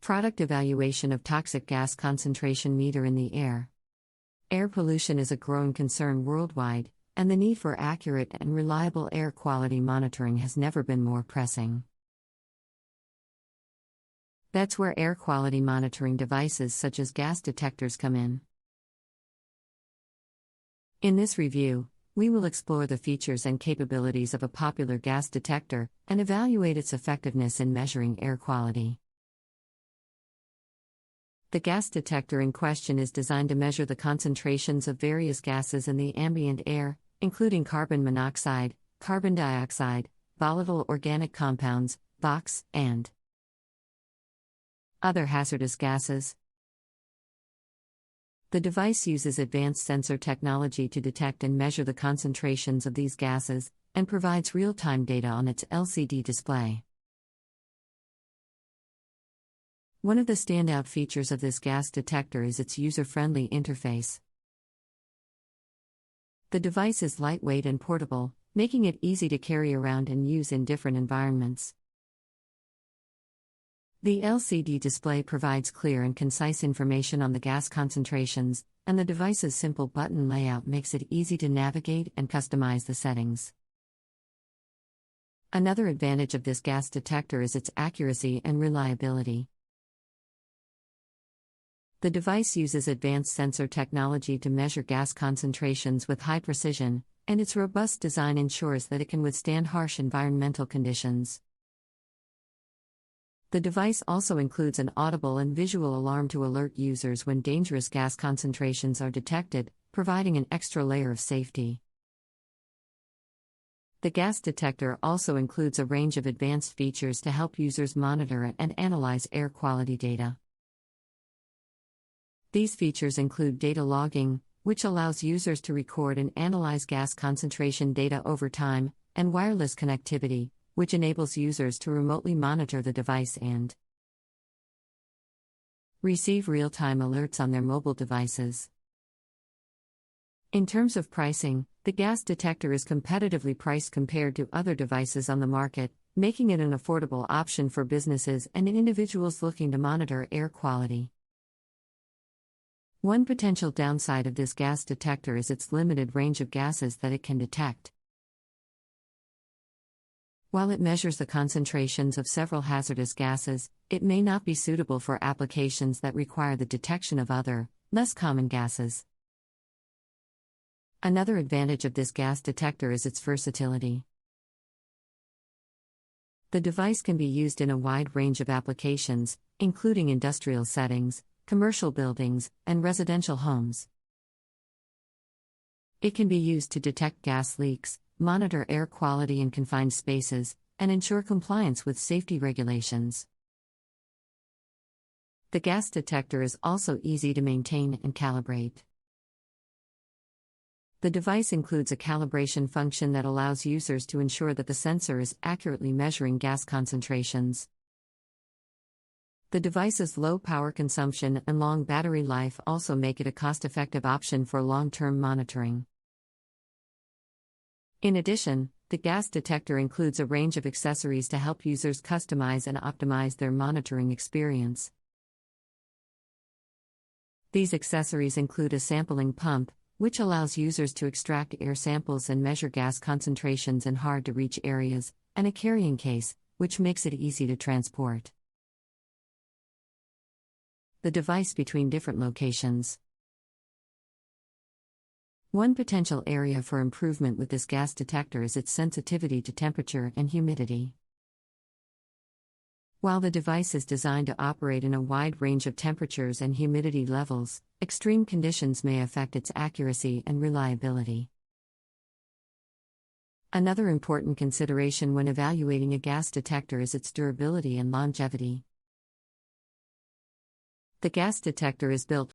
Product evaluation of toxic gas concentration meter in the air. Air pollution is a growing concern worldwide, and the need for accurate and reliable air quality monitoring has never been more pressing. That's where air quality monitoring devices such as gas detectors come in. In this review, we will explore the features and capabilities of a popular gas detector and evaluate its effectiveness in measuring air quality. The gas detector in question is designed to measure the concentrations of various gases in the ambient air, including carbon monoxide, carbon dioxide, volatile organic compounds, VOCs, and other hazardous gases. The device uses advanced sensor technology to detect and measure the concentrations of these gases, and provides real-time data on its LCD display. One of the standout features of this gas detector is its user-friendly interface. The device is lightweight and portable, making it easy to carry around and use in different environments. The LCD display provides clear and concise information on the gas concentrations, and the device's simple button layout makes it easy to navigate and customize the settings. Another advantage of this gas detector is its accuracy and reliability. The device uses advanced sensor technology to measure gas concentrations with high precision, and its robust design ensures that it can withstand harsh environmental conditions. The device also includes an audible and visual alarm to alert users when dangerous gas concentrations are detected, providing an extra layer of safety. The gas detector also includes a range of advanced features to help users monitor and analyze air quality data. These features include data logging, which allows users to record and analyze gas concentration data over time, and wireless connectivity, which enables users to remotely monitor the device and receive real-time alerts on their mobile devices. In terms of pricing, the gas detector is competitively priced compared to other devices on the market, making it an affordable option for businesses and individuals looking to monitor air quality. One potential downside of this gas detector is its limited range of gases that it can detect. While it measures the concentrations of several hazardous gases, it may not be suitable for applications that require the detection of other, less common gases. Another advantage of this gas detector is its versatility. The device can be used in a wide range of applications, including industrial settings, commercial buildings, and residential homes. It can be used to detect gas leaks, monitor air quality in confined spaces, and ensure compliance with safety regulations. The gas detector is also easy to maintain and calibrate. The device includes a calibration function that allows users to ensure that the sensor is accurately measuring gas concentrations. The device's low power consumption and long battery life also make it a cost-effective option for long-term monitoring. In addition, the gas detector includes a range of accessories to help users customize and optimize their monitoring experience. These accessories include a sampling pump, which allows users to extract air samples and measure gas concentrations in hard-to-reach areas, and a carrying case, which makes it easy to transport the device between different locations. One potential area for improvement with this gas detector is its sensitivity to temperature and humidity. While the device is designed to operate in a wide range of temperatures and humidity levels, extreme conditions may affect its accuracy and reliability. Another important consideration when evaluating a gas detector is its durability and longevity. The gas detector is built